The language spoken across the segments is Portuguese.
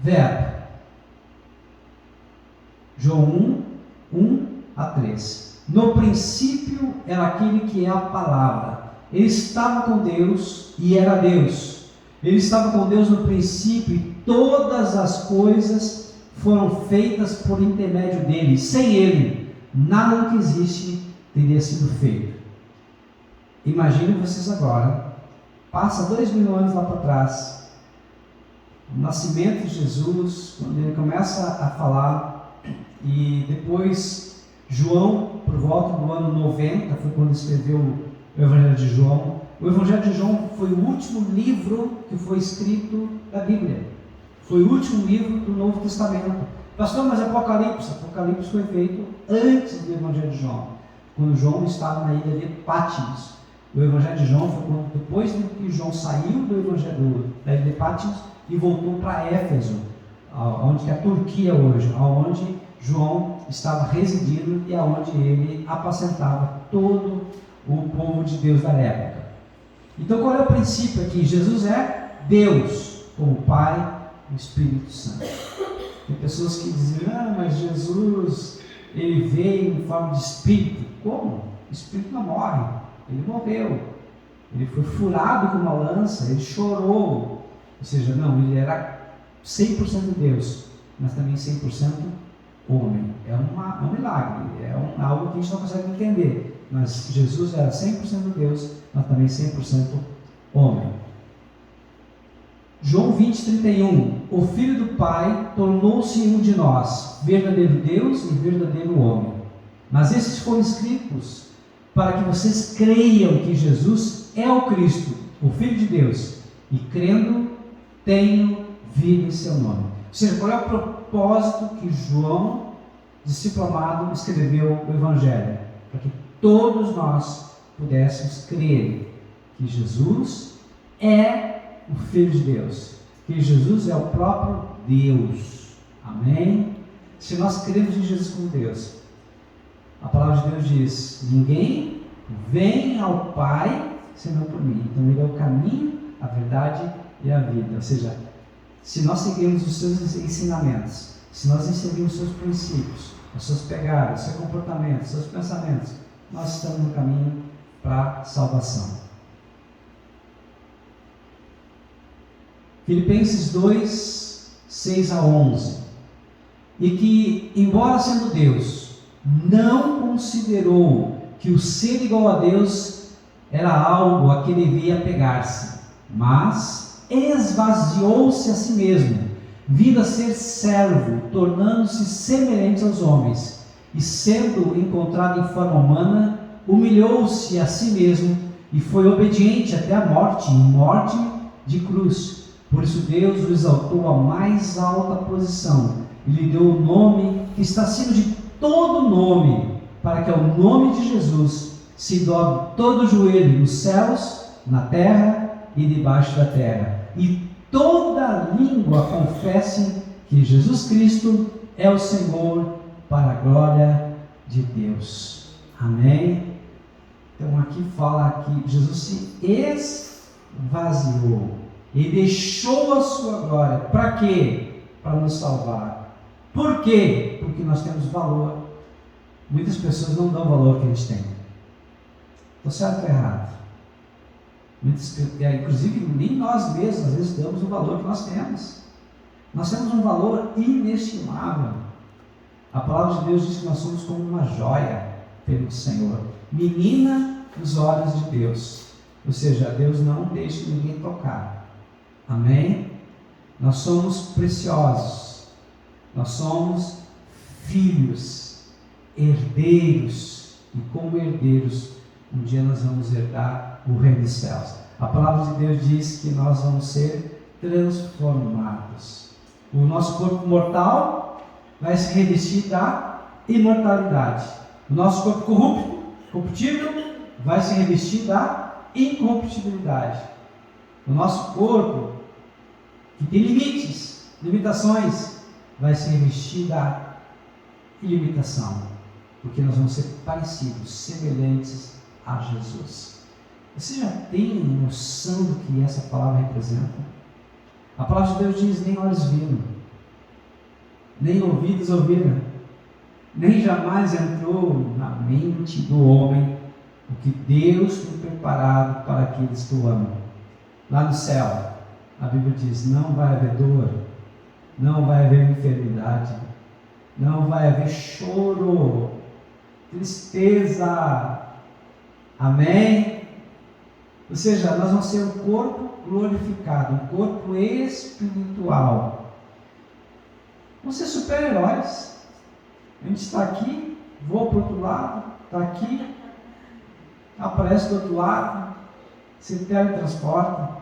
Verbo. João 1:1-3. No princípio era aquele que é a palavra. Ele estava com Deus e era Deus. Ele estava com Deus no princípio e todas as coisas foram feitas por intermédio dele. Sem ele, nada do que existe teria sido feito. Imaginem vocês agora, passa 2000 anos lá para trás, o nascimento de Jesus, quando ele começa a falar, e depois João, por volta do ano 90, foi quando escreveu o Evangelho de João. O Evangelho de João foi o último livro que foi escrito da Bíblia. Foi o último livro do Novo Testamento. Pastor, mas Apocalipse foi feito antes do Evangelho de João, quando João estava na ilha de Patmos. O Evangelho de João foi quando, depois que João saiu do Evangelho da ilha de Patmos e voltou para Éfeso, onde é a Turquia hoje, onde João estava residindo e aonde ele apacentava todo o povo de Deus da época. Então, qual é o princípio aqui? Jesus é Deus, como o Pai e o Espírito Santo. Tem pessoas que dizem, mas Jesus, ele veio em forma de Espírito. Como? O Espírito não morre, ele morreu. Ele foi furado com uma lança, ele chorou. Ou seja, não, ele era 100% Deus, mas também 100% homem. É um milagre, algo que a gente não consegue entender. Mas Jesus era 100% Deus, mas também 100% homem. João 20:31. O Filho do Pai tornou-se um de nós, verdadeiro Deus e verdadeiro homem. Mas esses foram escritos para que vocês creiam que Jesus é o Cristo, o Filho de Deus, e crendo, tenham vida em seu nome. Ou seja, qual é o propósito que João, discípulo amado, escreveu o Evangelho? Para que todos nós pudéssemos crer que Jesus é o Filho de Deus, que Jesus é o próprio Deus. Amém? Se nós cremos em Jesus como Deus, a palavra de Deus diz: ninguém vem ao Pai senão por mim. Então ele é o caminho, a verdade e a vida. Ou seja, se nós seguirmos os seus ensinamentos, se nós seguirmos os seus princípios, as suas pegadas, o seu comportamento, os seus pensamentos, nós estamos no caminho para a salvação. Filipenses 2:6-11. E que, embora sendo Deus, não considerou que o ser igual a Deus era algo a que devia apegar-se, mas esvaziou-se a si mesmo, vindo a ser servo, tornando-se semelhante aos homens, e sendo encontrado em forma humana, humilhou-se a si mesmo e foi obediente até a morte, morte de cruz. Por isso Deus o exaltou à mais alta posição e lhe deu o nome que está acima de todo nome, para que ao nome de Jesus se dobre todo o joelho nos céus, na terra e debaixo da terra, e toda língua confesse que Jesus Cristo é o Senhor, para a glória de Deus. Amém? Então aqui fala que Jesus se esvaziou e deixou a sua glória. Para quê? Para nos salvar. Por quê? Porque nós temos valor. Muitas pessoas não dão o valor que a gente tem. Estou certo ou errado? Inclusive nem nós mesmos às vezes damos o valor que nós temos. Nós temos um valor inestimável. A palavra de Deus diz que nós somos como uma joia perante o Senhor, menina dos olhos de Deus. Ou seja, Deus não deixa ninguém tocar. Amém? Nós somos preciosos. Nós somos filhos, herdeiros, e como herdeiros, um dia nós vamos herdar o reino dos céus. A palavra de Deus diz que nós vamos ser transformados. O nosso corpo mortal vai se revestir da imortalidade. O nosso corpo corruptível vai se revestir da incorruptibilidade. O nosso corpo, que tem limitações, vai se revestir da ilimitação, porque nós vamos ser parecidos, semelhantes a Jesus. Você já tem noção do que essa palavra representa? A palavra de Deus diz: nem olhos viram, nem ouvidos ouviram, nem jamais entrou na mente do homem o que Deus tem preparado para aqueles que o amam. Lá no céu, a Bíblia diz: não vai haver dor, não vai haver enfermidade, não vai haver choro, tristeza. Amém? Ou seja, nós vamos ser um corpo glorificado, um corpo espiritual. Vamos ser super-heróis. A gente está aqui, voa para o outro lado, está aqui, aparece do outro lado, se teletransporta.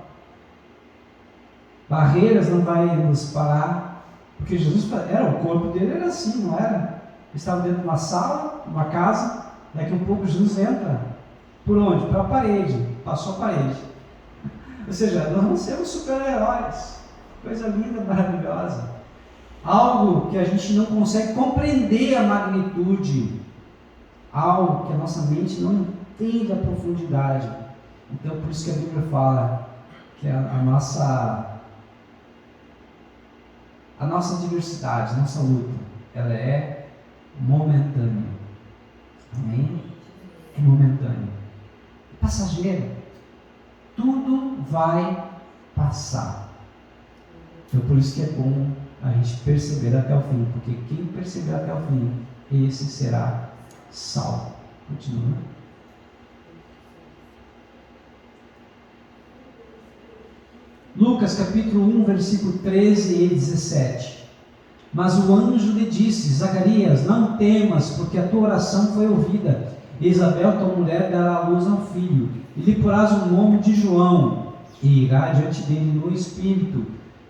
Barreiras não vai nos parar, porque Jesus era, o corpo dele era assim, não era? Ele estava dentro de uma sala, uma casa, daqui a um pouco Jesus entra. Por onde? Para a parede, passou a parede. Ou seja, nós vamos ser os super-heróis. Coisa linda, maravilhosa. Algo que a gente não consegue compreender a magnitude. Algo que a nossa mente não entende a profundidade. Então, por isso que a Bíblia fala que a nossa diversidade, a nossa luta, ela é momentânea. Amém? É momentânea. Passageira. Tudo vai passar. Então, por isso que é bom a gente perseverar até o fim, porque quem perseverar até o fim, esse será salvo. Continua. Lucas capítulo 1, versículo 13 e 17. Mas o anjo lhe disse: Zacarias, não temas, porque a tua oração foi ouvida. Isabel, tua mulher, dará à luz a um filho, e lhe porás o nome de João, e irá diante dele no espírito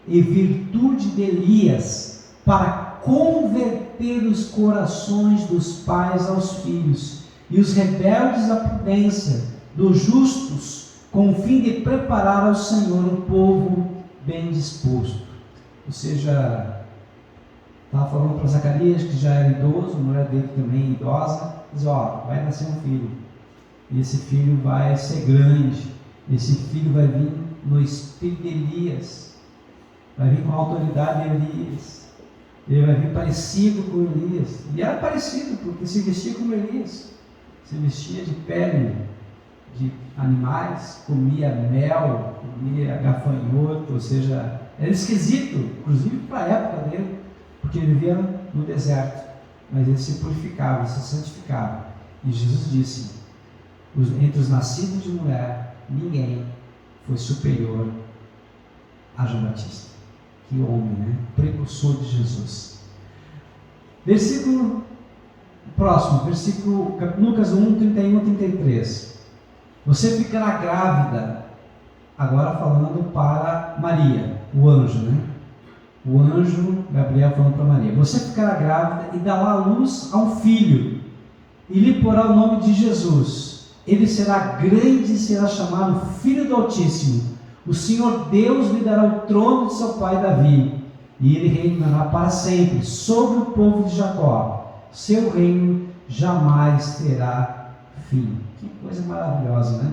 e virtude de Elias, para converter os corações dos pais aos filhos, e os rebeldes à prudência, dos justos, com o fim de preparar ao Senhor um povo bem disposto. Ou seja, estava falando para Zacarias, que já era idoso, a mulher dele também idosa, diz: vai nascer um filho, e esse filho vai ser grande, esse filho vai vir no espírito de Elias, vai vir com a autoridade de Elias, ele vai vir parecido com Elias, e era parecido, porque se vestia como Elias, se vestia de pele de animais, comia mel, comia gafanhoto, ou seja, era esquisito, inclusive para a época dele, porque ele vivia no deserto, mas ele se purificava, se santificava. E Jesus disse: entre os nascidos de mulher, ninguém foi superior a João Batista. Que homem, né? Precursor de Jesus. Versículo próximo, versículo Lucas 1, 31 a 33. Você ficará grávida, agora falando para Maria, o anjo, né? O anjo Gabriel falando para Maria: você ficará grávida e dará à luz a um filho, e lhe porá o nome de Jesus. Ele será grande e será chamado Filho do Altíssimo. O Senhor Deus lhe dará o trono de seu pai Davi, e ele reinará para sempre sobre o povo de Jacó. Seu reino jamais terá fim. Que coisa maravilhosa, né?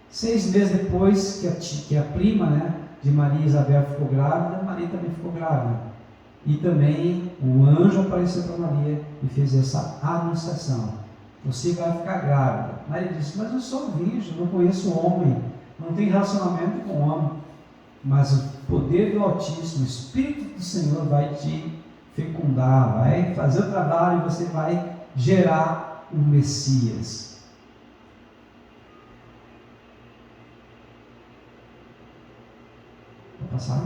6 meses depois que a prima, né, de Maria e Isabel ficou grávida, Maria também ficou grávida. E também o anjo apareceu para Maria e fez essa anunciação: você vai ficar grávida. Maria disse: mas eu sou virgem, não conheço homem, não tenho relacionamento com homem. Mas o poder do Altíssimo, o Espírito do Senhor vai te fecundar, vai fazer o trabalho e você vai gerar o Messias. Vou passar?